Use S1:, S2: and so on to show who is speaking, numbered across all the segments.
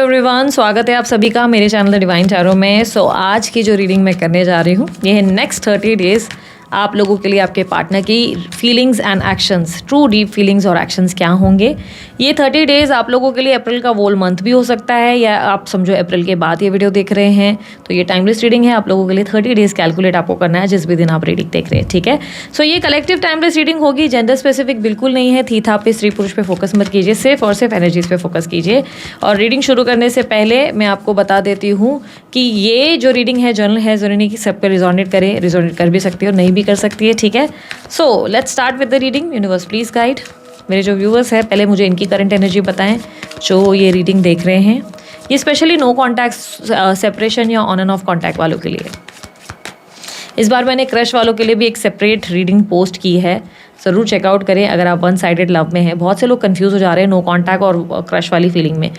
S1: Everyone, स्वागत है आप सभी का मेरे चैनल द डिवाइन टैरो में। आज की जो रीडिंग मैं करने जा रही हूँ ये है नेक्स्ट 30 डेज़ आप लोगों के लिए आपके पार्टनर की feelings and actions, true deep feelings और एक्शंस क्या होंगे। ये 30 डेज़ आप लोगों के लिए अप्रैल का वोल मंथ भी हो सकता है, या आप समझो अप्रैल के बाद ये वीडियो देख रहे हैं तो ये टाइमलेस रीडिंग है। आप लोगों के लिए 30 डेज़ कैलकुलेट आपको करना है जिस भी दिन आप रीडिंग देख रहे हैं, ठीक है। सो ये कलेक्टिव टाइमलेस रीडिंग होगी, जेंडर स्पेसिफिक बिल्कुल नहीं है। थी था पे स्त्री पुरुष पे फोकस मत कीजिए, सिर्फ और सिर्फ एनर्जीज पे फोकस कीजिए। और रीडिंग शुरू करने से पहले मैं आपको बता देती हूँ कि ये जो रीडिंग है जर्नल है, जरूरी नहीं कि सब पे रिजोनेट करे, रिजोनेट कर भी सकती है और नहीं भी कर सकती है, ठीक है। So let's start with the reading. Universe please guide मेरे जो व्यूअर्स हैं, पहले मुझे इनकी करंट एनर्जी बताएं जो ये रीडिंग देख रहे हैं। ये स्पेशली नो कॉन्टैक्ट, सेपरेशन या ऑन एंड ऑफ कॉन्टैक्ट वालों के लिए। इस बार मैंने क्रश वालों के लिए भी एक सेपरेट रीडिंग पोस्ट की है, ज़रूर चेकआउट करें अगर आप वन साइडेड लव में हैं। बहुत से लोग कंफ्यूज हो जा रहे हैं नो कॉन्टैक्ट और क्रश वाली फीलिंग में।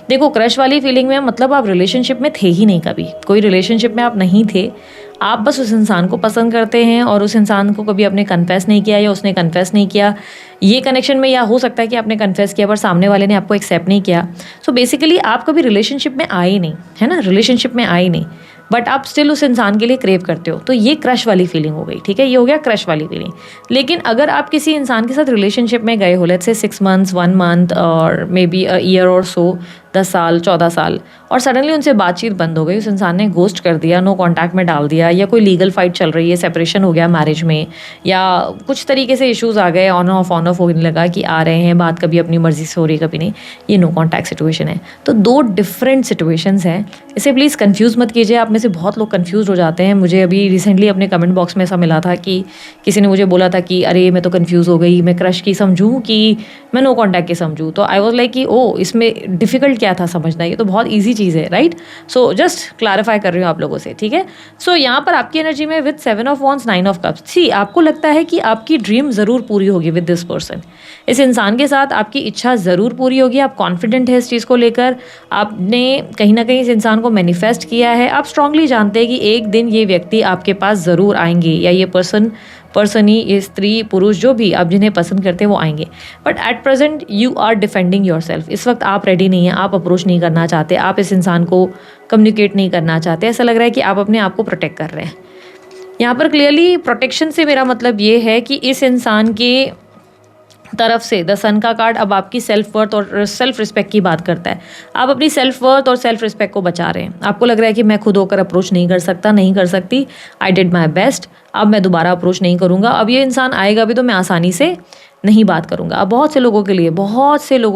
S1: देखो, क्रश वाली फीलिंग में मतलब आप रिलेशनशिप में थे ही नहीं, कभी कोई रिलेशनशिप में आप नहीं थे, आप बस उस इंसान को पसंद करते हैं और उस इंसान को कभी आपने कन्फेस नहीं किया या उसने कन्फेस नहीं किया। ये कनेक्शन में या हो सकता है कि आपने कन्फेस किया पर सामने वाले ने आपको एक्सेप्ट नहीं किया। सो बेसिकली आप कभी रिलेशनशिप में आए ही नहीं, है ना, रिलेशनशिप में आए ही नहीं, बट आप स्टिल उस इंसान के लिए क्रेव करते हो। तो ये क्रश वाली फीलिंग हो गई, ठीक है, ये हो गया क्रश वाली फीलिंग। लेकिन अगर आप किसी इंसान के साथ रिलेशनशिप में गए हो, लेट्स से 6 months, 1 month और मे बी अ ईयर और सो, 10 साल 14 साल, और सडनली उनसे बातचीत बंद हो गई, उस इंसान ने घोस्ट कर दिया, नो कॉन्टैक्ट में डाल दिया, या कोई लीगल फाइट चल रही है, सेपरेशन हो गया मैरिज में, या कुछ तरीके से इश्यूज आ गए, ऑन ऑफ होने लगा कि आ रहे हैं, बात कभी अपनी मर्जी से हो रही है कभी नहीं, ये नो कॉन्टैक्ट सिचुएशन है। तो 2 डिफरेंट सिचुएशंस हैं, इसे प्लीज़ कंफ्यूज मत कीजिए। आप में से बहुत लोग कंफ्यूज हो जाते हैं। मुझे अभी रिसेंटली अपने कमेंट बॉक्स में ऐसा मिला था कि किसी ने मुझे बोला था कि अरे मैं तो कंफ्यूज हो गई, मैं क्रश की समझूं कि मैं नो कॉन्टैक्ट की समझूं। तो आई वाज लाइक कि ओ, इसमें डिफिकल्ट क्या था समझना, ये तो बहुत ईजी चीज़ है, राइट। सो जस्ट क्लैरिफाई कर रही हूँ आप लोगों से, ठीक है। सो यहाँ पर आपकी एनर्जी में with 7 of Wands, 9 of Cups, सी आपको लगता है कि आपकी ड्रीम ज़रूर पूरी होगी विद दिस पर्सन। इस इंसान के साथ आपकी इच्छा ज़रूर पूरी होगी, आप कॉन्फिडेंट है इस चीज़ को लेकर, आपने कहीं ना कहीं इस इंसान को मैनिफेस्ट किया है, आप स्ट्रांगली जानते हैं कि एक दिन ये व्यक्ति आपके पास ज़रूर आएंगे, या ये पर्सन ही, ये स्त्री पुरुष जो भी आप जिन्हें पसंद करते हैं वो आएंगे। But at present you are defending yourself. इस वक्त आप रेडी नहीं हैं, आप अप्रोच नहीं करना चाहते, आप इस इंसान को कम्युनिकेट नहीं करना चाहते। ऐसा लग रहा है कि आप अपने आप को प्रोटेक्ट कर रहे हैं। यहाँ पर क्लियरली प्रोटेक्शन से मेरा मतलब ये है कि इस इंसान के तरफ से द सन का कार्ड अब आपकी सेल्फ वर्थ और सेल्फ रिस्पेक्ट की बात करता है। आप अपनी सेल्फ वर्थ और सेल्फ रिस्पेक्ट को बचा रहे हैं। आपको लग रहा है कि मैं खुद होकर अप्रोच नहीं कर सकता, नहीं कर सकती, आई डिड माई बेस्ट, अब मैं दोबारा अप्रोच नहीं करूँगा, अब ये इंसान आएगा भी तो मैं आसानी से नहीं बात करूँगा। अब बहुत से लोगों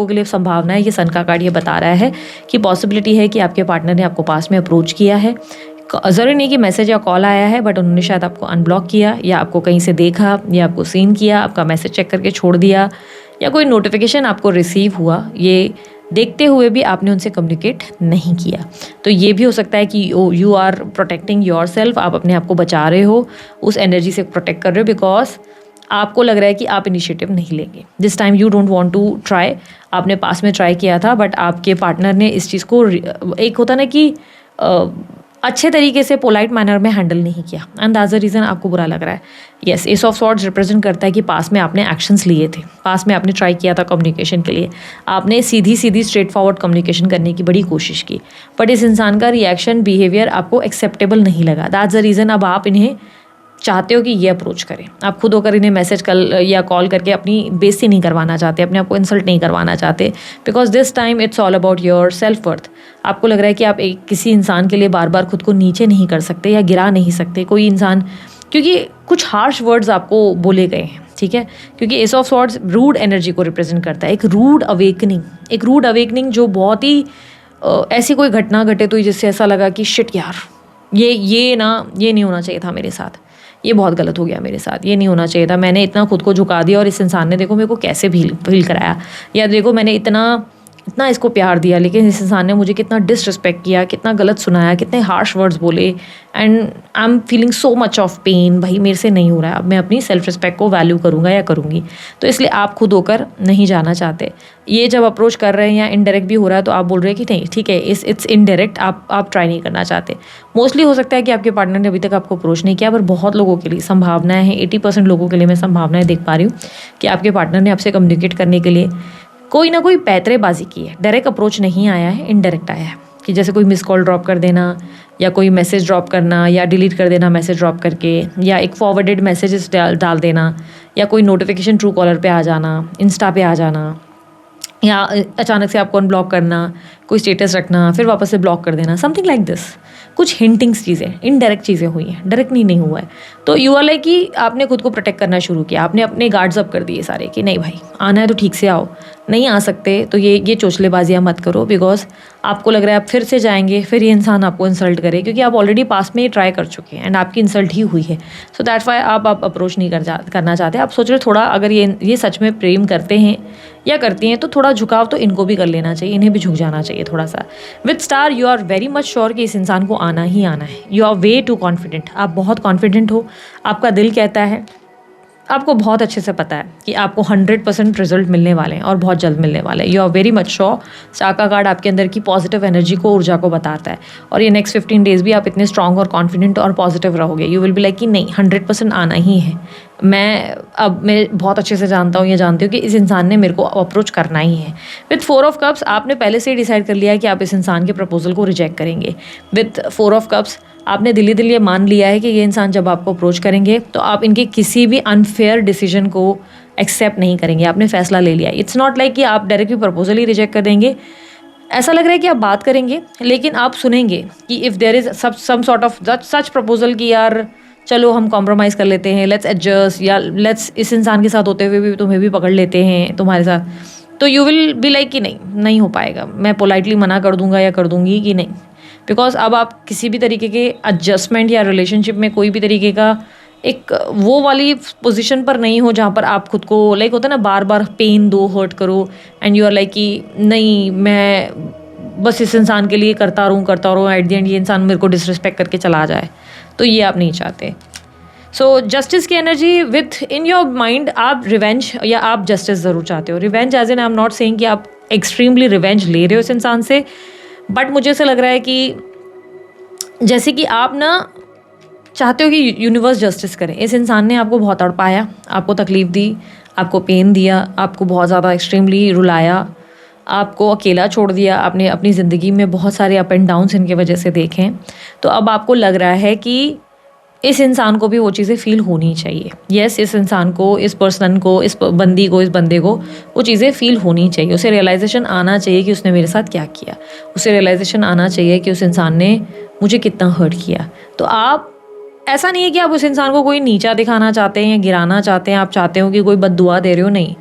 S1: के लिए संभावना है, ये सन का कार्ड ये बता रहा है कि पॉसिबिलिटी है कि आपके पार्टनर ने आपको पास में अप्रोच किया है। ज़रूरी नहीं कि मैसेज या कॉल आया है, बट उन्होंने शायद आपको अनब्लॉक किया, या आपको कहीं से देखा, या आपको सीन किया, आपका मैसेज चेक करके छोड़ दिया, या कोई नोटिफिकेशन आपको रिसीव हुआ, ये देखते हुए भी आपने उनसे कम्युनिकेट नहीं किया। तो ये भी हो सकता है कि you are protecting yourself, आप अपने आप को बचा रहे हो, उस एनर्जी से प्रोटेक्ट कर रहे हो, बिकॉज आपको लग रहा है कि आप इनिशिएटिव नहीं लेंगे this time, you don't want to try. आपने पास में ट्राई किया था, बट आपके पार्टनर ने इस चीज़ को, एक होता ना कि अच्छे तरीके से पोलाइट मैनर में हैंडल नहीं किया, एंड दैट्स द रीज़न आपको बुरा लग रहा है। Yes, S of swords represent करता है कि पास में आपने एक्शंस लिए थे, पास में आपने ट्राई किया था कम्युनिकेशन के लिए, आपने सीधी स्ट्रेट फॉरवर्ड कम्युनिकेशन करने की बड़ी कोशिश की, बट इस इंसान का रिएक्शन, बिहेवियर आपको एक्सेप्टेबल नहीं लगा। दैट्स द रीज़न अब आप इन्हें चाहते हो कि ये अप्रोच करें। आप खुद होकर इन्हें मैसेज या कॉल करके अपनी बेइज्जती नहीं करवाना चाहते, अपने आप को इंसल्ट नहीं करवाना चाहते, because this time it's all about your self worth. आपको लग रहा है कि आप किसी इंसान के लिए बार बार खुद को नीचे नहीं कर सकते या गिरा नहीं सकते कोई इंसान, क्योंकि कुछ हार्श वर्ड्स आपको बोले गए हैं, ठीक है। क्योंकि ace of swords rude energy को रिप्रेजेंट करता है, एक रूड अवेकनिंग जो बहुत ही ऐसी कोई घटना घटे तो जिससे ऐसा लगा कि शिट यार, ये नहीं होना चाहिए था मेरे साथ, ये बहुत गलत हो गया मेरे साथ, ये नहीं होना चाहिए था, मैंने इतना खुद को झुका दिया और इस इंसान ने देखो मेरे को कैसे फील कराया, या देखो मैंने इतना इसको प्यार दिया, लेकिन इस इंसान ने मुझे कितना डिसरिस्पेक्ट किया, कितना गलत सुनाया, कितने हार्श वर्ड्स बोले, and I am feeling so much of pain. भाई मेरे से नहीं हो रहा है, अब मैं अपनी सेल्फ रिस्पेक्ट को वैल्यू करूँगा या करूँगी, तो इसलिए आप खुद होकर नहीं जाना चाहते। ये जब अप्रोच कर रहे हैं या इनडायरेक्ट भी हो रहा है तो आप बोल रहे हैं कि नहीं ठीक है, इट्स इनडायरेक्ट, आप ट्राई नहीं करना चाहते। मोस्टली हो सकता है कि आपके पार्टनर ने अभी तक आपको अप्रोच नहीं किया, पर बहुत लोगों के लिए संभावनाएं हैं, 80% लोगों के लिए मैं संभावनाएं देख पा रही हूँ कि आपके पार्टनर ने आपसे कम्युनिकेट करने के लिए कोई ना कोई पैतरेबाजी की है, डायरेक्ट अप्रोच नहीं आया है, इनडायरेक्ट आया है कि जैसे कोई मिस कॉल ड्रॉप कर देना या कोई मैसेज ड्रॉप करना या डिलीट कर देना मैसेज ड्रॉप करके, या एक फॉरवर्डेड मैसेजेस डाल देना, या कोई नोटिफिकेशन ट्रू कॉलर पे आ जाना, इंस्टा पे आ जाना, या अचानक से आपको अनब्लॉक करना, कोई स्टेटस रखना फिर वापस से ब्लॉक कर देना, समथिंग लाइक दिस। कुछ हिंटिंग्स चीज़ें, इनडायरेक्ट चीज़ें हुई हैं, डायरेक्टली नहीं हुआ है। तो यू आर लाइक कि आपने खुद को प्रोटेक्ट करना शुरू किया, आपने अपने गार्ड्स अप कर दिए सारे कि नहीं भाई आना है तो ठीक से आओ, नहीं आ सकते तो ये चोचलेबाजियाँ मत करो, बिकॉज आपको लग रहा है आप फिर से जाएंगे फिर ये इंसान आपको इंसल्ट करे, क्योंकि आप ऑलरेडी पास में ही ट्राई कर चुके हैं एंड आपकी इंसल्ट ही हुई है। सो दैट्स वाई आप अप्रोच नहीं करना चाहते। आप सोच रहे थोड़ा अगर ये सच में प्रेम करते हैं या करती हैं तो थोड़ा झुकाव तो इनको भी कर लेना चाहिए, इन्हें भी झुक जाना चाहिए थोड़ा सा। With star you are very much sure कि इस इंसान को आना ही आना है। You are way too confident, आप बहुत कॉन्फिडेंट हो, आपका दिल कहता है, आपको बहुत अच्छे से पता है कि आपको 100% रिजल्ट मिलने वाले हैं और बहुत जल्द मिलने वाले हैं। You are very much sure. Star का कार्ड आपके अंदर की पॉजिटिव एनर्जी को, ऊर्जा को बताता है, और ये नेक्स्ट 15 डेज भी आप इतने स्ट्रॉन्ग और कॉन्फिडेंट और पॉजिटिव रहोगे। यू विल बी लाइक कि नहीं 100% आना ही है। मैं बहुत अच्छे से जानता हूँ, ये जानती हूँ कि इस इंसान ने मेरे को अप्रोच करना ही है। विथ 4 ऑफ कप्स आपने पहले से ही डिसाइड कर लिया है कि आप इस इंसान के प्रपोजल को रिजेक्ट करेंगे। विथ 4 ऑफ कप्स आपने दिल्ली ये मान लिया है कि ये इंसान जब आपको अप्रोच करेंगे तो आप इनके किसी भी अनफेयर डिसीजन को एक्सेप्ट नहीं करेंगे। आपने फैसला ले लिया है। इट्स नॉट लाइक कि आप डायरेक्टली प्रपोजल ही रिजेक्ट कर देंगे। ऐसा लग रहा है कि आप बात करेंगे लेकिन आप सुनेंगे कि if there is some sort of such proposal कि यार चलो हम कॉम्प्रोमाइज़ कर लेते हैं, लेट्स एडजस्ट, या लेट्स इस इंसान के साथ होते हुए भी तुम्हें भी पकड़ लेते हैं तुम्हारे साथ, तो यू विल बी लाइक कि नहीं हो पाएगा, मैं पोलाइटली मना कर दूंगा या कर दूंगी कि नहीं। बिकॉज अब आप किसी भी तरीके के एडजस्टमेंट या रिलेशनशिप में कोई भी तरीके का एक वो वाली पोजीशन पर नहीं हो जहाँ पर आप खुद को लाइक होता है ना बार बार पेन दो, हर्ट करो, एंड यू आर लाइक कि नहीं मैं बस इस इंसान के लिए करता रहूँ, एट द एंड ये इंसान मेरे को डिसरिस्पेक्ट करके चला जाए, तो ये आप नहीं चाहते। सो जस्टिस की energy within your mind, आप रिवेंज या आप जस्टिस ज़रूर चाहते हो। Revenge as an I am not saying कि आप एक्सट्रीमली रिवेंज ले रहे हो इस इंसान से, बट मुझे ऐसा लग रहा है कि जैसे कि आप ना चाहते हो कि यूनिवर्स जस्टिस करे। इस इंसान ने आपको बहुत तड़पाया, आपको तकलीफ़ दी, आपको पेन दिया, आपको बहुत ज़्यादा एक्सट्रीमली रुलाया, आपको अकेला छोड़ दिया, आपने अपनी ज़िंदगी में बहुत सारे अप एंड डाउन्स इनके वजह से देखे हैं। तो अब आपको लग रहा है कि इस इंसान को भी वो चीज़ें फ़ील होनी चाहिए। यस, इस इंसान को, इस पर्सन को, इस बंदी को, इस बंदे को वो चीज़ें फ़ील होनी चाहिए। उसे रियलाइजेशन आना चाहिए कि उसने मेरे साथ क्या किया। उसे रियलाइजेशन आना चाहिए कि उस इंसान ने मुझे कितना हर्ट किया। तो आप ऐसा नहीं है कि आप उस इंसान को कोई नीचा दिखाना चाहते हैं या गिराना चाहते हैं, आप चाहते हो कि कोई बद्दुआ दे रहे हो, नहीं।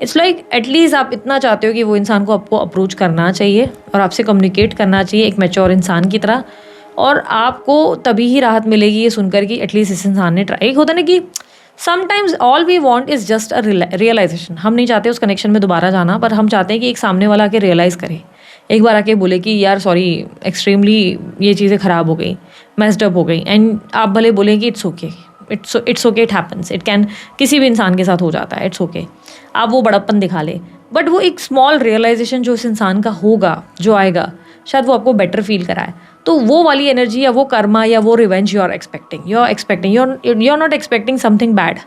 S1: इट्स लाइक एटलीस्ट आप इतना चाहते हो कि वो इंसान को आपको अप्रोच करना चाहिए और आपसे कम्युनिकेट करना चाहिए एक मैच्योर इंसान की तरह, और आपको तभी ही राहत मिलेगी ये सुनकर कि एटलीस्ट इस इंसान ने ट्राई। एक होता ना कि sometimes all we want is just a realization. हम नहीं चाहते उस कनेक्शन में दोबारा जाना, पर हम चाहते हैं कि एक सामने वाला आके रियलाइज़ करे, एक बार आके बोले कि यार सॉरी, एक्सट्रीमली ये चीज़ें ख़राब हो गई, मेस्ड अप हो गई, एंड आप भले बोलें कि it's okay, it's okay, it happens, it can, किसी भी इंसान के साथ हो जाता है, इट्स ओके। आप वो बड़प्पन दिखा ले, बट वो एक स्मॉल रियलाइजेशन जो उस इंसान का होगा, जो आएगा, शायद वो आपको बेटर फील कराए। तो वो वाली एनर्जी या वो कर्मा या वो revenge you are expecting, you are not expecting something bad.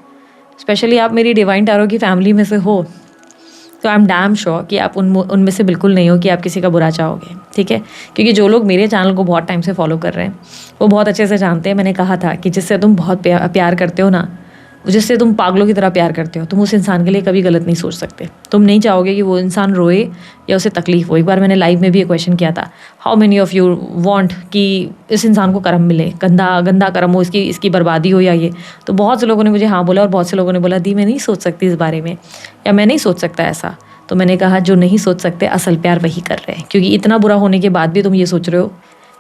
S1: Specially आप मेरी डिवाइन टैरो की फैमिली में से हो तो आई एम डैम श्योर कि आप उनमें से बिल्कुल नहीं हो कि आप किसी का बुरा चाहोगे, ठीक है। क्योंकि जो लोग मेरे चैनल को बहुत टाइम से फॉलो कर रहे हैं वो बहुत अच्छे से जानते हैं। मैंने कहा था कि जिससे तुम बहुत प्यार करते हो ना, जिससे तुम पागलों की तरह प्यार करते हो, तुम उस इंसान के लिए कभी गलत नहीं सोच सकते। तुम नहीं चाहोगे कि वो इंसान रोए या उसे तकलीफ हो। एक बार मैंने लाइव में भी एक क्वेश्चन किया था, how many of you want कि इस इंसान को कर्म मिले, गंदा कर्म हो, इसकी बर्बादी हो या ये। तो बहुत से लोगों ने मुझे हाँ बोला और बहुत से लोगों ने बोला दी मैं नहीं सोच सकती इस बारे में, या मैं नहीं सोच सकता ऐसा। तो मैंने कहा जो नहीं सोच सकते असल प्यार वही कर रहे हैं, क्योंकि इतना बुरा होने के बाद भी तुम ये सोच रहे हो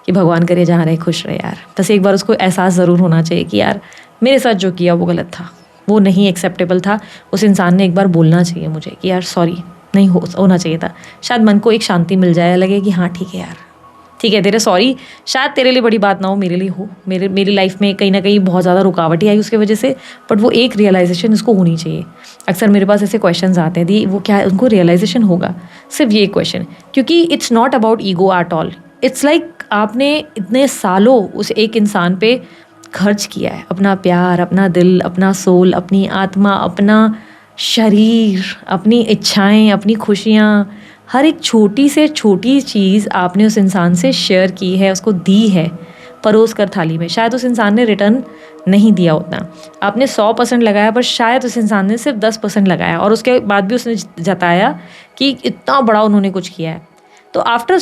S1: कि भगवान करे जहाँ रहे खुश रहे। यार बस एक बार उसको एहसास ज़रूर होना चाहिए कि यार मेरे साथ जो किया वो गलत था, वो नहीं एक्सेप्टेबल था। उस इंसान ने एक बार बोलना चाहिए मुझे कि यार सॉरी, नहीं होना चाहिए था। शायद मन को एक शांति मिल जाए, लगे कि हाँ ठीक है यार, ठीक है तेरे सॉरी, शायद तेरे लिए बड़ी बात ना हो, मेरे लिए हो। मेरी लाइफ में कहीं ना कहीं बहुत ज़्यादा रुकावटें आई उसके वजह से, बट वो एक रियलाइजेशन इसको होनी चाहिए। अक्सर मेरे पास ऐसे क्वेश्चंस आते हैं, दी वो क्या है, उनको रियलाइजेशन होगा, सिर्फ ये क्वेश्चन, क्योंकि it's not about ego at all. It's like आपने इतने सालों उस एक इंसान पे खर्च किया है, अपना प्यार, अपना दिल, अपना सोल, अपनी आत्मा, अपना शरीर, अपनी इच्छाएं, अपनी खुशियाँ, हर एक छोटी से छोटी चीज़ आपने उस इंसान से शेयर की है, उसको दी है परोस कर थाली में। शायद उस इंसान ने रिटर्न नहीं दिया उतना, आपने 100% लगाया पर शायद उस इंसान ने सिर्फ 10% लगाया, और उसके बाद भी उसने जताया कि इतना बड़ा उन्होंने कुछ किया है। तो आफ्टर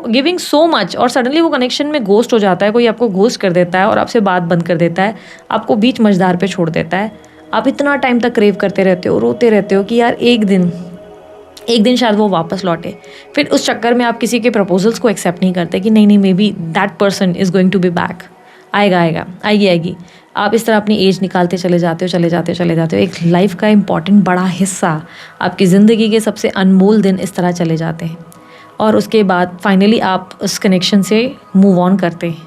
S1: गिविंग सो मच और सडनली वो कनेक्शन में घोस्ट हो जाता है, कोई आपको घोस्ट कर देता है और आपसे बात बंद कर देता है, आपको बीच मझधार पे छोड़ देता है। आप इतना टाइम तक क्रेव करते रहते हो, रोते रहते हो कि यार एक दिन शायद वो वापस लौटे। फिर उस चक्कर में आप किसी के प्रपोजल्स को एक्सेप्ट नहीं करते कि नहीं maybe that person is going to be back, आएगी। आप इस तरह अपनी एज निकालते चले जाते हो। एक लाइफ का इंपॉर्टेंट बड़ा हिस्सा, आपकी ज़िंदगी के सबसे अनमोल दिन इस तरह चले जाते हैं, और उसके बाद फाइनली आप उस कनेक्शन से मूव ऑन करते हैं।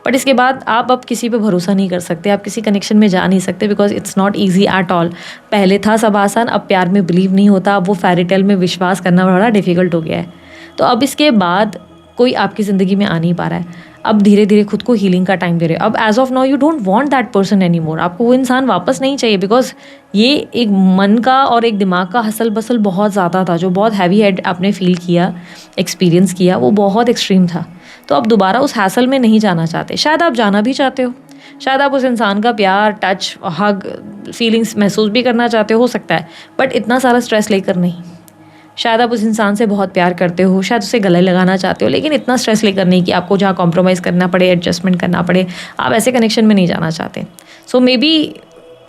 S1: बट इसके बाद आप अब किसी पे भरोसा नहीं कर सकते, आप किसी कनेक्शन में जा नहीं सकते, because it's not easy at all. पहले था सब आसान, अब प्यार में बिलीव नहीं होता, अब वो फेरी टेल में विश्वास करना बड़ा डिफ़िकल्ट हो गया है। तो अब इसके बाद कोई आपकी ज़िंदगी में आ नहीं पा रहा है। अब धीरे धीरे खुद को हीलिंग का टाइम दे रहे हो। अब as of now you don't want that person anymore, आपको वो इंसान वापस नहीं चाहिए, बिकॉज ये एक मन का और एक दिमाग का हसल बसल बहुत ज़्यादा था, जो बहुत हैवी हेड आपने फील किया, एक्सपीरियंस किया, वो बहुत एक्सट्रीम था। तो अब दोबारा उस हैसल में नहीं जाना चाहते। शायद आप जाना भी चाहते हो, शायद आप उस इंसान का प्यार, टच, हग, फीलिंग्स महसूस भी करना चाहते हो सकता है, बट इतना सारा स्ट्रेस लेकर नहीं। शायद आप उस इंसान से बहुत प्यार करते हो, शायद उसे गले लगाना चाहते हो, लेकिन इतना स्ट्रेस लेकर नहीं कि आपको जहाँ कॉम्प्रोमाइज़ करना पड़े, एडजस्टमेंट करना पड़े, आप ऐसे कनेक्शन में नहीं जाना चाहते। सो मे बी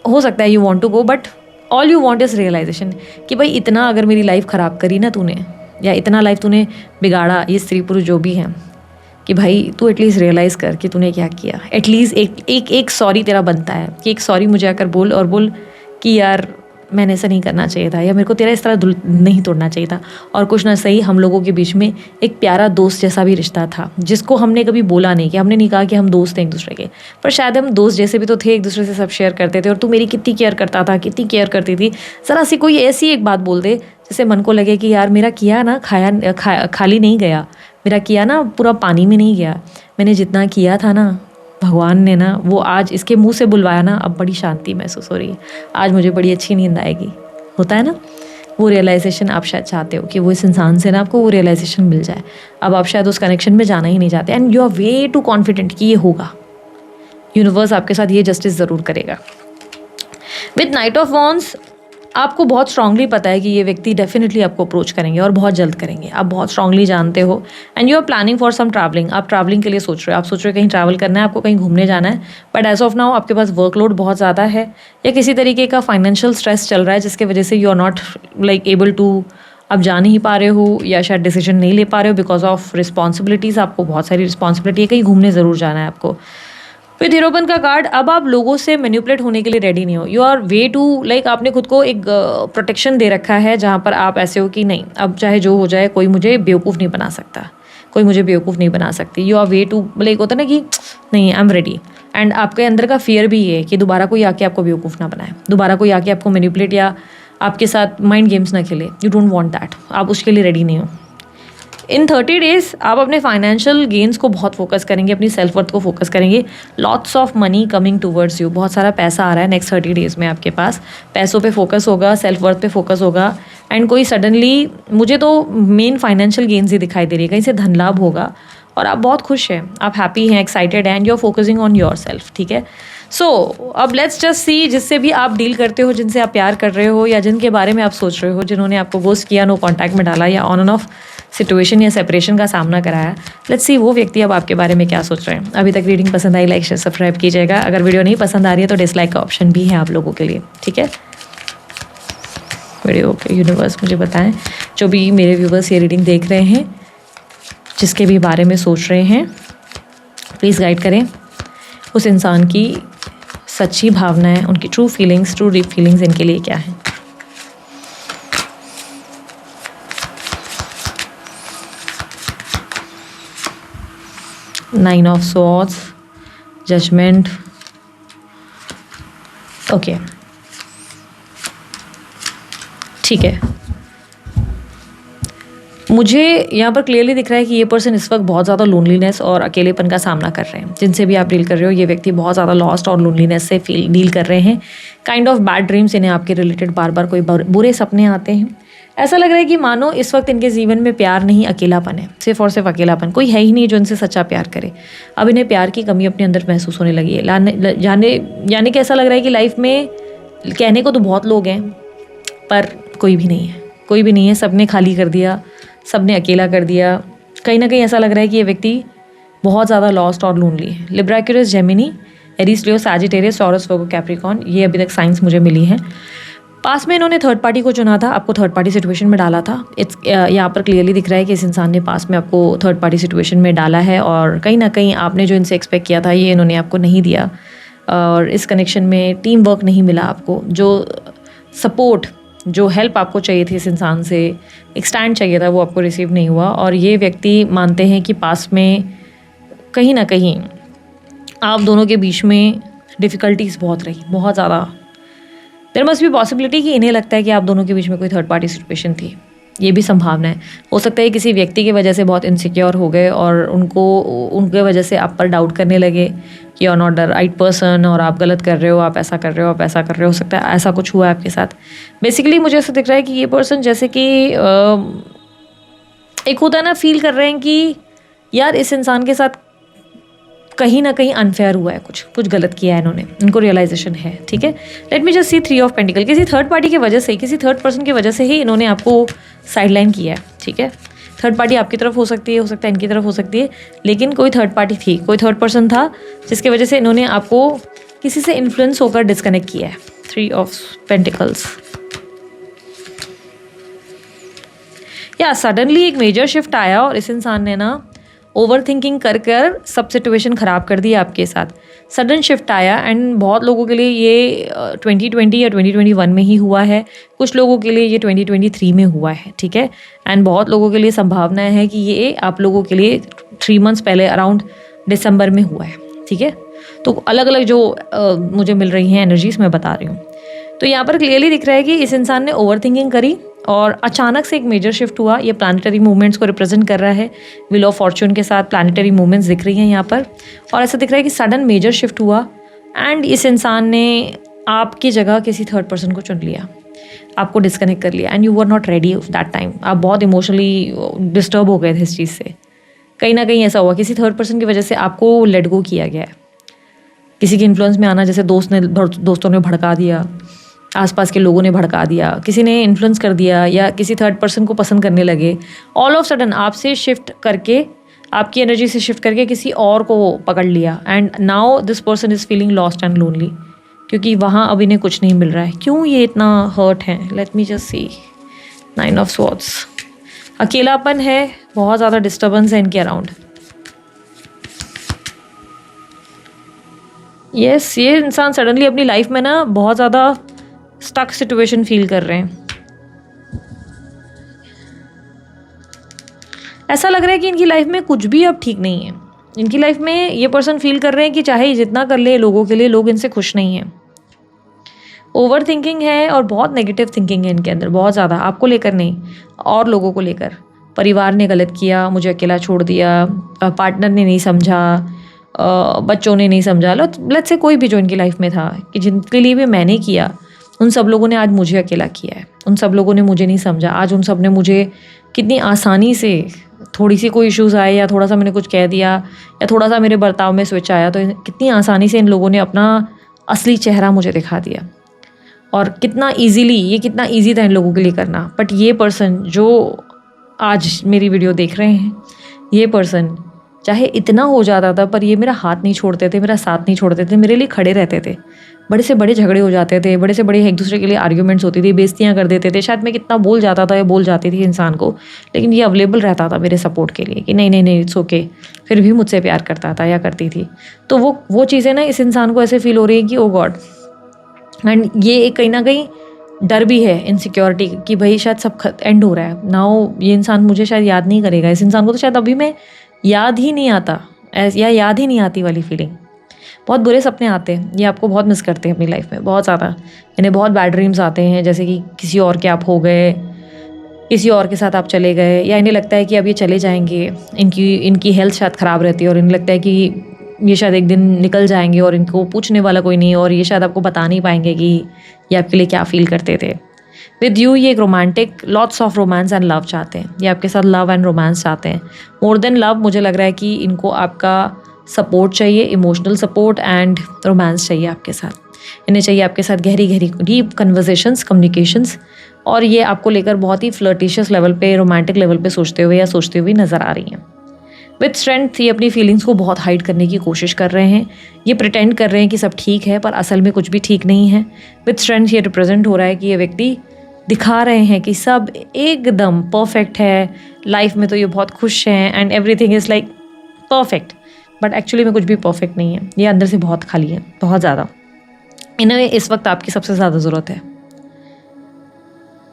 S1: हो सकता है you want to go, but all you want is realization कि भाई इतना अगर मेरी लाइफ ख़राब करी ना तूने, या इतना लाइफ तूने बिगाड़ा, ये स्त्री पुरुष जो भी हैं, कि भाई तू एटलीस्ट रियलाइज़ कर कि तूने क्या किया। एटलीस्ट एक सॉरी तेरा बनता है कि एक सॉरी मुझे आकर बोल, और बोल कि यार मैंने ऐसा नहीं करना चाहिए था, या मेरे को तेरा इस तरह नहीं तोड़ना चाहिए था। और कुछ ना सही हम लोगों के बीच में एक प्यारा दोस्त जैसा भी रिश्ता था, जिसको हमने कभी बोला नहीं, कि हमने नहीं कहा कि हम दोस्त हैं एक दूसरे के, पर शायद हम दोस्त जैसे भी तो थे, एक दूसरे से सब शेयर करते थे। और तू मेरी कितनी केयर करता था, कितनी केयर करती थी, ज़रा सी कोई ऐसी एक बात बोल दे जिससे मन को लगे कि यार मेरा किया ना खाली नहीं गया, मेरा किया ना पूरा पानी में नहीं गया, मैंने जितना किया था ना, भगवान ने ना वो आज इसके मुंह से बुलवाया ना, अब बड़ी शांति महसूस हो रही है, आज मुझे बड़ी अच्छी नींद आएगी। होता है ना, वो रियलाइजेशन आप शायद चाहते हो कि वो इस इंसान से ना आपको वो रियलाइजेशन मिल जाए। अब आप शायद उस कनेक्शन में जाना ही नहीं चाहते, and you are way too confident कि ये होगा, यूनिवर्स आपके साथ ये जस्टिस ज़रूर करेगा। विद नाइट ऑफ वॉन्ड्स आपको बहुत स्ट्रांगली पता है कि ये व्यक्ति डेफिनेटली आपको अप्रोच करेंगे, और बहुत जल्द करेंगे, आप बहुत स्ट्रांगली जानते हो। And you are planning for some travelling, आप ट्रैवलिंग के लिए सोच रहे हो, आप सोच रहे हो कहीं ट्रैवल करना है, आपको कहीं घूमने जाना है, बट एज ऑफ नाउ आपके पास वर्कलोड बहुत ज़्यादा है, या किसी तरीके का फाइनेंशियल स्ट्रेस चल रहा है, जिसकी वजह से you are not like able to, आप जा नहीं पा रहे हो, या शायद डिसीजन नहीं ले पा रहे हो बिकॉज ऑफ रिस्पॉन्सिबिलिटीज़। आपको बहुत सारी रिस्पॉन्सिबिलिटी है, कहीं घूमने ज़रूर जाना है आपको। विद हीरोपन का कार्ड, अब आप लोगों से मैनिपुलेट होने के लिए रेडी नहीं हो, you are way too like आपने खुद को एक प्रोटेक्शन दे रखा है, जहाँ पर आप ऐसे हो कि नहीं, अब चाहे जो हो जाए, कोई मुझे बेवकूफ़ नहीं बना सकता, कोई मुझे बेवकूफ़ नहीं बना सकती। You are way too like होता ना कि नहीं, आई एम रेडी। एंड आपके अंदर का फियर भी है कि दोबारा कोई आके आपको बेवकूफ़ ना बनाए, दोबारा कोई आके आपको मैनिपुलेट या आपके साथ माइंड गेम्स ना खेले। यू डोंट वांट दैट, आप उसके लिए रेडी नहीं हो। इन 30 डेज आप अपने फाइनेंशियल गेन्स को बहुत फोकस करेंगे, अपनी सेल्फ वर्थ को फोकस करेंगे। Lots of money coming towards you, बहुत सारा पैसा आ रहा है नेक्स्ट 30 डेज में आपके पास। पैसों पे फोकस होगा, सेल्फ वर्थ पे फोकस होगा, एंड कोई सडनली, मुझे तो मेन फाइनेंशियल गेन्स ही दिखाई दे रही है, कहीं से धन लाभ होगा, और आप बहुत खुश हैं, आप हैप्पी हैं, एक्साइटेड हैं, and you are focusing on yourself. ठीक है, सो अब लेट्स जस्ट सी, जिससे भी आप डील करते हो, जिनसे आप प्यार कर रहे हो, या जिनके बारे में आप सोच रहे हो, जिन्होंने आपको घोस्ट किया, नो कॉन्टैक्ट में डाला, या ऑन एंड ऑफ सिचुएशन या सेपरेशन का सामना कराया, लेट्स सी वो व्यक्ति अब आपके बारे में क्या सोच रहे हैं। अभी तक रीडिंग पसंद आई, लाइक शेयर सब्सक्राइब कीजिएगा। अगर वीडियो नहीं पसंद आ रही है तो डिसलाइक का ऑप्शन भी है आप लोगों के लिए। ठीक है, वीडियो के यूनिवर्स मुझे बताएं, जो भी मेरे व्यूवर्स ये रीडिंग देख रहे हैं, जिसके भी बारे में सोच रहे हैं, प्लीज़ गाइड करें उस इंसान की सच्ची भावनाएं, उनकी true feelings, true deep feelings इनके लिए क्या है। Nine of swords, judgement, okay, ठीक है। मुझे यहाँ पर क्लियरली दिख रहा है कि ये पर्सन इस वक्त बहुत ज़्यादा लोनलीनेस और अकेलेपन का सामना कर रहे हैं। जिनसे भी आप डील कर रहे हो, ये व्यक्ति बहुत ज़्यादा लॉस्ट और लोनलीनेस से डील कर रहे हैं। काइंड ऑफ बैड ड्रीम्स, इन्हें आपके रिलेटेड बार बार कोई बुरे सपने आते हैं। ऐसा लग रहा है कि मानो इस वक्त इनके जीवन में प्यार नहीं, अकेलापन है, सिर्फ और सिर्फ अकेलापन। कोई है ही नहीं जो इनसे सच्चा प्यार करे। अब इन्हें प्यार की कमी अपने अंदर महसूस होने लगी है। यानी कि ऐसा लग रहा है कि लाइफ में कहने को तो बहुत लोग हैं, पर कोई भी नहीं है, कोई भी नहीं है। सबने खाली कर दिया, सबने अकेला कर दिया। कहीं ना कहीं ऐसा लग रहा है कि ये व्यक्ति बहुत ज़्यादा लॉस्ट और लोनली है। लिब्रा, एक्वेरियस, जेमिनी, एरीज, लियो, सैजिटेरियस, टॉरस, वर्गो, कैप्रिकॉर्न, ये अभी तक साइंस मुझे मिली हैं। पास में इन्होंने थर्ड पार्टी को चुना था, आपको थर्ड पार्टी सिचुएशन में डाला था। यहाँ पर क्लियरली दिख रहा है कि इस इंसान ने पास में आपको थर्ड पार्टी सिचुएशन में डाला है, और कहीं ना कहीं आपने जो इनसे एक्सपेक्ट किया था ये इन्होंने आपको नहीं दिया। और इस कनेक्शन में टीम वर्क नहीं मिला आपको। जो सपोर्ट, जो हेल्प आपको चाहिए थी इस इंसान से, एक स्टैंड चाहिए था, वो आपको रिसीव नहीं हुआ। और ये व्यक्ति मानते हैं कि पास में कहीं ना कहीं आप दोनों के बीच में डिफ़िकल्टीज बहुत रही, बहुत ज़्यादा। देयर मस्ट बी पॉसिबिलिटी कि इन्हें लगता है कि आप दोनों के बीच में कोई थर्ड पार्टी सिचुएशन थी। ये भी संभावना है। हो सकता है किसी व्यक्ति की वजह से बहुत इनसिक्योर हो गए और उनके वजह से आप पर डाउट करने लगे कि you are not the right person, और आप गलत कर रहे हो, आप ऐसा कर रहे हो, आप ऐसा कर रहे हो। हो सकता है ऐसा कुछ हुआ है आपके साथ। बेसिकली मुझे ऐसा दिख रहा है कि ये पर्सन जैसे कि एक होता है ना, फील कर रहे हैं कि यार इस इंसान के साथ कहीं ना कहीं अनफेयर हुआ है, कुछ गलत किया है इन्होंने, इनको रियलाइजेशन है। ठीक है, let me just see 3 of pentacle. किसी थर्ड पार्टी की वजह से, किसी थर्ड पर्सन की वजह से ही इन्होंने आपको साइडलाइन किया है। ठीक है, थर्ड पार्टी आपकी तरफ हो सकती है, हो सकता है इनकी तरफ हो सकती है, लेकिन कोई थर्ड पार्टी थी, कोई थर्ड पर्सन था जिसकी वजह से इन्होंने आपको किसी से इन्फ्लुएंस होकर डिस्कनेक्ट किया है। 3 ऑफ पेंटिकल्स। या सडनली एक मेजर शिफ्ट आया और इस इंसान ने ना ओवर थिंकिंग कर सब सिचुएशन ख़राब कर दी आपके साथ। सडन शिफ्ट आया, एंड बहुत लोगों के लिए ये 2020 या 2021 में ही हुआ है, कुछ लोगों के लिए ये 2023 में हुआ है। ठीक है, एंड बहुत लोगों के लिए संभावना है कि ये आप लोगों के लिए 3 मंथ्स पहले अराउंड दिसंबर में हुआ है। ठीक है, तो अलग अलग जो मुझे मिल रही हैं एनर्जीज मैं बता रही हूँ। तो यहाँ पर क्लियरली दिख रहा है कि इस इंसान ने ओवर थिंकिंग करी और अचानक से एक मेजर शिफ्ट हुआ। ये प्लानिटरी मूवमेंट्स को रिप्रेजेंट कर रहा है। व्हील ऑफ फॉर्च्यून के साथ प्लानिटरी मूवमेंट्स दिख रही हैं यहाँ पर, और ऐसा दिख रहा है कि सडन मेजर शिफ्ट हुआ एंड इस इंसान ने आपकी जगह किसी थर्ड पर्सन को चुन लिया, आपको डिस्कनेक्ट कर लिया, and you were not ready that time. आप बहुत इमोशनली डिस्टर्ब हो गए थे इस चीज़ से। कहीं ना कहीं ऐसा हुआ, किसी थर्ड पर्सन की वजह से आपको लेट गो किया गया है। किसी के इन्फ्लुएंस में आना, जैसे दोस्तों ने भड़का दिया, आसपास के लोगों ने भड़का दिया, किसी ने इन्फ्लुएंस कर दिया, या किसी थर्ड पर्सन को पसंद करने लगे। ऑल ऑफ सडन आपसे शिफ्ट करके, आपकी एनर्जी से शिफ्ट करके किसी और को पकड़ लिया, and now this person is feeling lost and lonely, क्योंकि वहाँ अब इन्हें कुछ नहीं मिल रहा है। क्यों ये इतना हर्ट है? Let me just see 9 of swords. अकेलापन है, बहुत ज़्यादा डिस्टर्बेंस है इनके अराउंड। यस, ये इंसान सडनली अपनी लाइफ में ना बहुत ज़्यादा स्टक सिचुएशन फील कर रहे हैं। ऐसा लग रहा है कि इनकी लाइफ में कुछ भी अब ठीक नहीं है। इनकी लाइफ में ये पर्सन फील कर रहे हैं कि चाहे जितना कर ले लोगों के लिए, लोग इनसे खुश नहीं हैं। ओवर थिंकिंग है और बहुत नेगेटिव थिंकिंग है इनके अंदर, बहुत ज़्यादा। आपको लेकर नहीं, और लोगों को लेकर। परिवार ने गलत किया, मुझे अकेला छोड़ दिया, पार्टनर ने नहीं समझा, बच्चों ने नहीं समझा, लेट्स से कोई भी जो इनकी लाइफ में था, कि जिनके लिए भी मैंने किया, उन सब लोगों ने आज मुझे अकेला किया है। उन सब लोगों ने मुझे नहीं समझा। आज उन सब ने मुझे कितनी आसानी से, थोड़ी सी कोई इश्यूज़ आए या थोड़ा सा मैंने कुछ कह दिया या थोड़ा सा मेरे बर्ताव में स्विच आया, तो कितनी आसानी से इन लोगों ने अपना असली चेहरा मुझे दिखा दिया। और कितना ईजीली, ये कितना ईजी था इन लोगों के लिए करना। बट ये पर्सन जो आज मेरी वीडियो देख रहे हैं, ये पर्सन चाहे इतना हो जाता था, पर ये मेरा हाथ नहीं छोड़ते थे, मेरा साथ नहीं छोड़ते थे, मेरे लिए खड़े रहते थे। बड़े से बड़े झगड़े हो जाते थे, बड़े से बड़े एक दूसरे के लिए आर्ग्यूमेंट्स होती थी, बेइज्जतियाँ कर देते थे। शायद मैं कितना बोल जाता था या बोल जाती थी इंसान को, लेकिन ये अवेलेबल रहता था मेरे सपोर्ट के लिए कि नहीं नहीं नहीं इट्स ओके, फिर भी मुझसे प्यार करता था या करती थी। तो वो चीज़ें ना इस इंसान को ऐसे फील हो रही है कि ओ गॉड। एंड ये एक कहीं ना कहीं डर भी है, इनसिक्योरिटी, कि भाई शायद सब एंड हो रहा है नाउ, ये इंसान मुझे शायद याद नहीं करेगा। इस इंसान को तो शायद अभी मैं याद ही नहीं आता, या याद ही नहीं आती वाली फीलिंग। बहुत बुरे सपने आते हैं, ये आपको बहुत मिस करते हैं अपनी लाइफ में, बहुत ज़्यादा। इन्हें बहुत बैड ड्रीम्स आते हैं, जैसे कि किसी और के आप हो गए, किसी और के साथ आप चले गए, या इन्हें लगता है कि अब ये चले जाएंगे, इनकी हेल्थ शायद ख़राब रहती है और इन्हें लगता है कि ये शायद एक दिन निकल जाएंगे और इनको पूछने वाला कोई नहीं, और ये शायद आपको बता नहीं पाएंगे कि ये आपके लिए क्या फ़ील करते थे। विद यू ये एक romantic, lots of romance and love चाहते हैं, ये आपके साथ लव एंड रोमांस चाहते हैं। मोर देन लव मुझे लग रहा है कि इनको आपका सपोर्ट चाहिए, इमोशनल सपोर्ट एंड रोमांस चाहिए आपके साथ। इन्हें चाहिए आपके साथ गहरी गहरी डीप कन्वर्सेशंस, कम्युनिकेशंस, और ये आपको लेकर बहुत ही फ्लर्टिशियस लेवल पे, रोमांटिक लेवल पे सोचते हुए नज़र आ रही हैं। विद स्ट्रेंथ ये अपनी फीलिंग्स को बहुत हाइड करने की कोशिश कर रहे हैं। ये प्रिटेंड कर रहे हैं कि सब ठीक है, पर असल में कुछ भी ठीक नहीं है। विद स्ट्रेंथ ये रिप्रेजेंट हो रहा है कि ये व्यक्ति दिखा रहे हैं कि सब एकदम परफेक्ट है, लाइफ में तो ये बहुत खुश हैं and everything is like perfect, but actually में कुछ भी परफेक्ट नहीं है। ये अंदर से बहुत खाली है, बहुत ज़्यादा। इन्हें इस वक्त आपकी सबसे ज़्यादा ज़रूरत है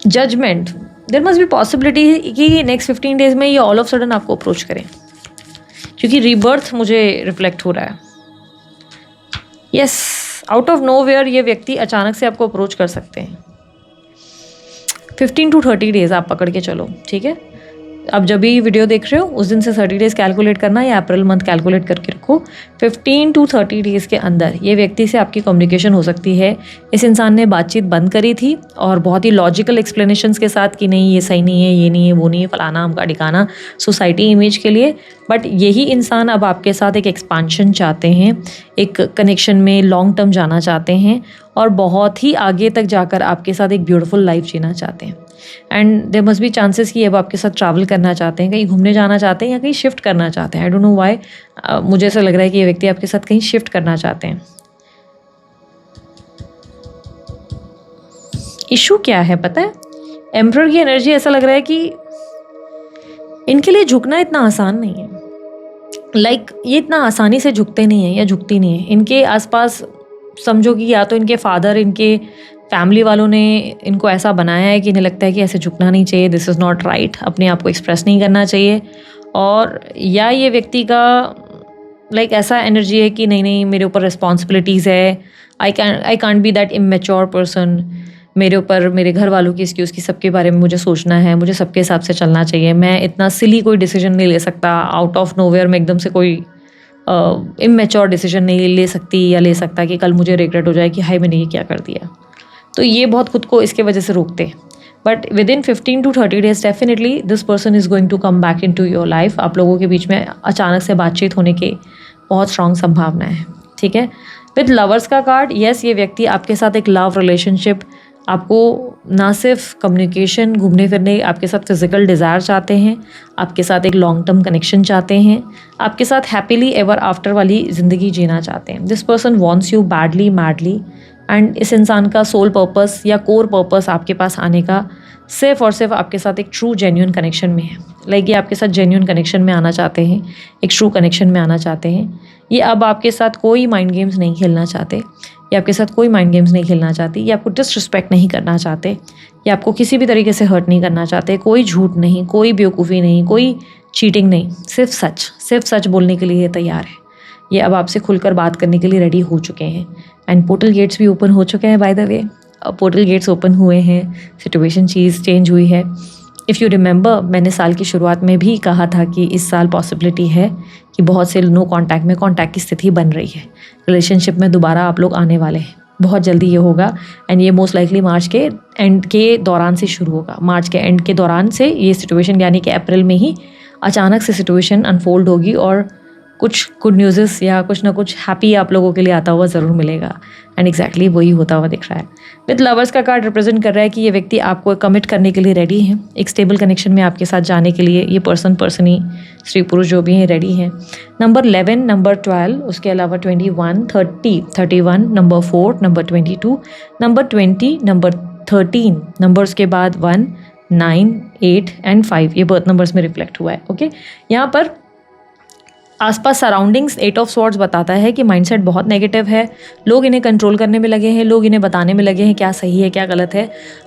S1: judgement. There must be possibility कि नेक्स्ट 15 डेज में ये ऑल ऑफ सडन आपको अप्रोच करें, क्योंकि रीबर्थ मुझे रिफ्लेक्ट हो रहा है। यस, आउट ऑफ नोवेयर ये व्यक्ति अचानक से आपको अप्रोच कर सकते हैं। 15 to 30 डेज़ आप पकड़ के चलो, ठीक है। अब जब भी वीडियो देख रहे हो उस दिन से 30 डेज़ कैलकुलेट करना, या अप्रैल मंथ कैलकुलेट करके रखो। 15 to 30 डेज़ के अंदर ये व्यक्ति से आपकी कम्युनिकेशन हो सकती है। इस इंसान ने बातचीत बंद करी थी और बहुत ही लॉजिकल एक्सप्लेनेशंस के साथ कि नहीं ये सही नहीं है, ये नहीं है, वो नहीं है, फलाना हमका ठिकाना, सोसाइटी इमेज के लिए। बट यही इंसान अब आपके साथ एक एक्सपांशन चाहते हैं, एक कनेक्शन में लॉन्ग टर्म जाना चाहते हैं, और बहुत ही आगे तक जाकर आपके साथ एक ब्यूटीफुल लाइफ जीना चाहते हैं। And there must be chances कि अब आपके साथ ट्रैवल करना चाहते हैं, कहीं घूमने जाना चाहते हैं, या कहीं शिफ्ट करना चाहते हैं। आई डोंट नो व्हाई, मुझे ऐसा लग रहा है कि ये व्यक्ति आपके साथ कहीं शिफ्ट करना चाहते हैं। इशू क्या है पता है? एम्परर की एनर्जी, ऐसा लग रहा है कि इनके लिए झुकना इतना आसान नहीं है। लाइक ये इतना आसानी से झुकते नहीं हैं या झुकती नहीं है। इनके आसपास समझो कि या तो इनके फादर, इनके फैमिली वालों ने इनको ऐसा बनाया है कि इन्हें लगता है कि ऐसे झुकना नहीं चाहिए, दिस इज़ नॉट राइट, अपने आप को एक्सप्रेस नहीं करना चाहिए। और या ये व्यक्ति का लाइक ऐसा एनर्जी है कि नहीं नहीं मेरे ऊपर रिस्पॉन्सिबिलिटीज़ है, I can't be that immature person, मेरे ऊपर मेरे घर वालों की, इसकी उसकी सबके बारे में मुझे सोचना है, मुझे सबके हिसाब से चलना चाहिए, मैं इतना सिली कोई डिसीजन नहीं ले सकता, आउट ऑफ नोवेयर में एकदम से कोई इमेच्योर डिसीजन नहीं ले सकती या ले सकता कि कल मुझे रिग्रेट हो जाए कि हाय मैंने ये क्या कर दिया। तो ये बहुत खुद को इसके वजह से रोकते हैं। But within 15 to 30 days definitely this person is going to come back into your life. आप लोगों के बीच में अचानक से बातचीत होने की बहुत स्ट्रॉन्ग संभावना है, ठीक है। विद लवर्स का कार्ड, यस ये व्यक्ति आपके साथ एक लव रिलेशनशिप, आपको ना सिर्फ कम्युनिकेशन, घूमने फिरने, आपके साथ फिजिकल डिज़ायर चाहते हैं, आपके साथ एक लॉन्ग टर्म कनेक्शन चाहते हैं, आपके साथ हैप्पीली एवर आफ्टर वाली ज़िंदगी जीना चाहते हैं। This person wants you badly madly, and इस इंसान का सोल पर्पस या कोर पर्पस आपके पास आने का सिर्फ और सिर्फ आपके साथ एक ट्रू जेन्युइन कनेक्शन में है। लाइक ये आपके साथ जेन्युइन कनेक्शन में आना चाहते हैं, एक ट्रू कनेक्शन में आना चाहते हैं। ये अब आपके साथ कोई माइंड गेम्स नहीं खेलना चाहते, ये आपके साथ कोई माइंड गेम्स नहीं खेलना चाहती, ये आपको डिसरिस्पेक्ट नहीं करना चाहते, ये आपको किसी भी तरीके से हर्ट नहीं करना चाहते। कोई झूठ नहीं, कोई बेवकूफ़ी नहीं, कोई चीटिंग नहीं, सिर्फ सच बोलने के लिए तैयार है। ये अब आपसे खुलकर बात करने के लिए रेडी हो चुके हैं। एंड पोर्टल गेट्स भी ओपन हो चुके हैं, by the way portal gates open हुए हैं, सिचुएशन चीज़ चेंज हुई है। इफ़ यू रिमेंबर, मैंने साल की शुरुआत में भी कहा था कि इस साल पॉसिबिलिटी है कि बहुत से नो कांटेक्ट में कांटेक्ट की स्थिति बन रही है, रिलेशनशिप में दोबारा आप लोग आने वाले हैं, बहुत जल्दी ये होगा। एंड ये मोस्ट लाइकली मार्च के एंड के दौरान से शुरू होगा। मार्च के एंड के दौरान से ये सिचुएशन, यानी कि अप्रैल में ही अचानक से सिचुएशन अनफोल्ड होगी और कुछ गुड न्यूज़ेस या कुछ ना कुछ हैप्पी आप लोगों के लिए आता हुआ ज़रूर मिलेगा। एंड एग्जैक्टली वही होता हुआ दिख रहा है। विद लवर्स का कार्ड रिप्रेजेंट कर रहा है कि ये व्यक्ति आपको कमिट करने के लिए रेडी है, एक स्टेबल कनेक्शन में आपके साथ जाने के लिए ये पर्सनी स्त्री पुरुष जो भी हैं रेडी हैं। नंबर 11, नंबर 12, उसके अलावा 21, 30, 31, number 4, number 22, number 20, number 13, numbers के बाद 1, 9, 8 एंड 5 ये बर्थ नंबर्स में रिफ्लेक्ट हुआ है। ओके, यहाँ पर आसपास सराउंडिंग्स 8 ऑफ स्वॉर्ड्स बताता है कि माइंडसेट बहुत नेगेटिव है, लोग इन्हें कंट्रोल करने में लगे हैं, लोग इन्हें बताने में लगे हैं क्या सही है क्या गलत है।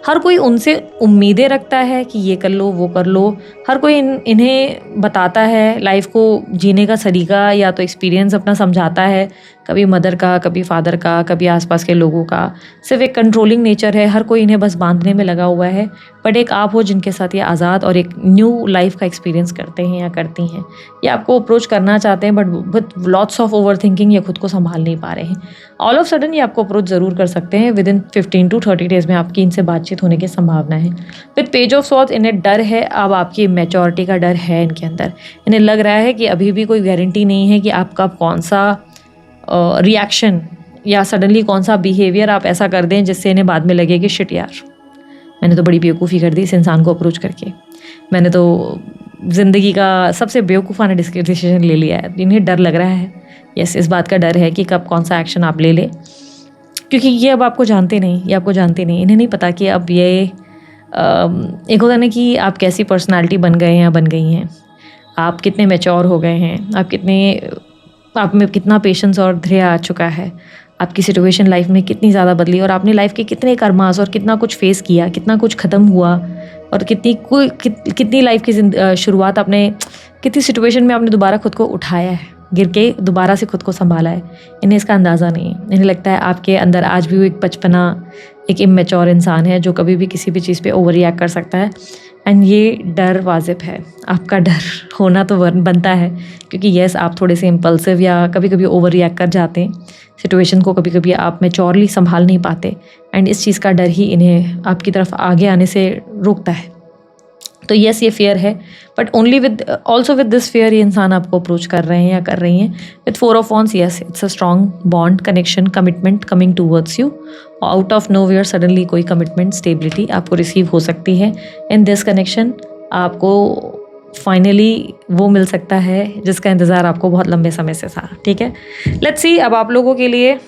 S1: हर कोई उनसे उम्मीदें रखता है कि ये कर लो वो कर लो, हर कोई इन्हें बताता है लाइफ को जीने का सलीका या तो एक्सपीरियंस अपना समझाता है, कभी मदर का, कभी फादर का, कभी आसपास के लोगों का। सिर्फ एक कंट्रोलिंग नेचर है, हर कोई इन्हें बस बांधने में लगा हुआ है। बट एक आप हो जिनके साथ ये आज़ाद और एक न्यू लाइफ का एक्सपीरियंस करते हैं या करती हैं, ये आपको अप्रोच करना चाहते हैं, but with lots of over thinking ये खुद को संभाल नहीं पा रहे हैं। ऑल ऑफ सडन ये आपको अप्रोच ज़रूर कर सकते हैं। विद इन 15 to 30 डेज़ में आपकी इनसे बातचीत होने की संभावना है। विद पेज ऑफ सॉर्ड्स इन्हें डर है, अब आपकी मैच्योरिटी का डर है इनके अंदर। इन्हें लग रहा है कि अभी भी कोई गारंटी नहीं है कि आपका कौन सा रिएक्शन या सडनली कौन सा बिहेवियर आप ऐसा कर दें जिससे इन्हें बाद में लगे कि शिट यार, मैंने तो बड़ी बेवकूफ़ी कर दी इस इंसान को अप्रोच करके, मैंने तो ज़िंदगी का सबसे बेवकूफ़ाना डिसीजन ले लिया है। इन्हें डर लग रहा है, यस, इस बात का डर है कि कब कौन सा एक्शन आप ले लें, क्योंकि ये अब आपको जानते नहीं, ये आपको जानते नहीं। इन्हें नहीं पता कि अब ये एक होता ना कि आप कैसी पर्सनालिटी बन गए हैं या बन गई हैं, आप कितने मैच्योर हो गए हैं, आप में कितना पेशेंस और धैर्य आ चुका है, आपकी सिचुएशन लाइफ में कितनी ज़्यादा बदली और आपने लाइफ के कितने कर्मास और कितना कुछ फेस किया, कितना कुछ ख़त्म हुआ और कितनी लाइफ की शुरुआत आपने, कितनी सिचुएशन में आपने दोबारा खुद को उठाया है, गिर के दोबारा से खुद को संभाला है। इन्हें इसका अंदाज़ा नहीं है। इन्हें लगता है आपके अंदर आज भी वो एक बचपना, एक इमेच्योर इंसान है जो कभी भी किसी भी चीज़ पे ओवर रिएक्ट कर सकता है। एंड ये डर वाजिब है, आपका डर होना तो बनता है, क्योंकि येस आप थोड़े से इम्पल्सिव या कभी कभी ओवर रिएक्ट कर जाते हैं सिचुएशन को, कभी कभी आप मैच्योरली संभाल नहीं पाते। एंड इस चीज़ का डर ही इन्हें आपकी तरफ आगे आने से रोकता है। तो येस, ये फेयर है, but only also with this fair ये इंसान आपको अप्रोच कर रहे हैं या कर रही हैं। With 4 of Wands, yes, it's a strong bond, connection, commitment coming towards you. Out of nowhere suddenly कोई कमिटमेंट, स्टेबिलिटी आपको रिसीव हो सकती है। इन दिस कनेक्शन आपको फाइनली वो मिल सकता है जिसका इंतज़ार आपको बहुत लंबे समय से था। ठीक है, लेट्स सी अब आप लोगों के लिए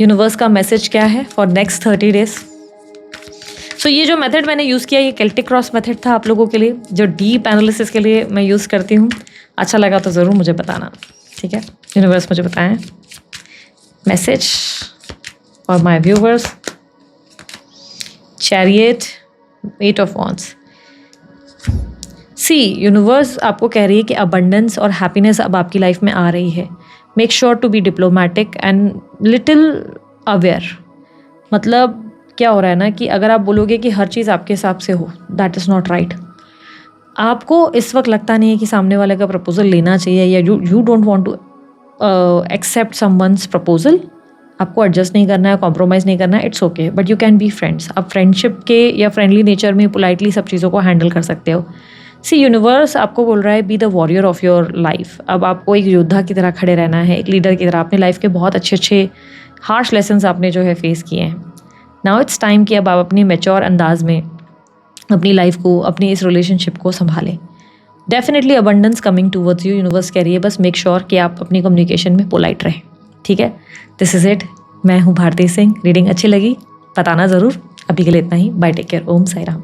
S1: यूनिवर्स का मैसेज क्या है फॉर नेक्स्ट 30 डेज। सो ये जो मेथड मैंने यूज़ किया, ये केल्टिक क्रॉस मेथड था आप लोगों के लिए, जो डीप एनालिसिस के लिए मैं यूज़ करती हूँ। अच्छा लगा तो ज़रूर मुझे बताना, ठीक है। यूनिवर्स मुझे बताएं message for my viewers. Chariot, 8 of Wands। See, universe आपको कह रही है कि अबंडेंस और हैप्पीनेस अब आपकी लाइफ में आ रही है। Make sure to be diplomatic and little aware. मतलब क्या हो रहा है ना कि अगर आप बोलोगे कि हर चीज़ आपके हिसाब से हो, दैट इज़ नॉट राइट। आपको इस वक्त लगता नहीं है कि सामने वाले का प्रपोजल लेना चाहिए, या you don't want to accept someone's proposal. आपको एडजस्ट नहीं करना है, कॉम्प्रोमाइज़ नहीं करना है, it's okay, but you can be friends. आप फ्रेंडशिप के या फ्रेंडली नेचर में पोलाइटली सब चीज़ों को हैंडल कर सकते हो। सी, यूनिवर्स आपको बोल रहा है be the warrior of your life. अब आपको एक योद्धा की तरह खड़े रहना है, एक लीडर की तरह। अपने लाइफ के बहुत अच्छे हार्श लेसन्स आपने जो है फेस किए हैं। नाउ इट्स टाइम कि अब आप अपनी मैच्योर अंदाज में अपनी लाइफ को, अपनी इस रिलेशनशिप को संभालें। Definitely abundance coming towards you, universe कह रही है बस मेक श्योर कि आप अपनी कम्युनिकेशन में पोलाइट रहें, ठीक है। This is it. मैं हूँ भारती सिंह। रीडिंग अच्छी लगी बताना ज़रूर। अभी के लिए इतना ही। Bye, take care. Om Sai Ram.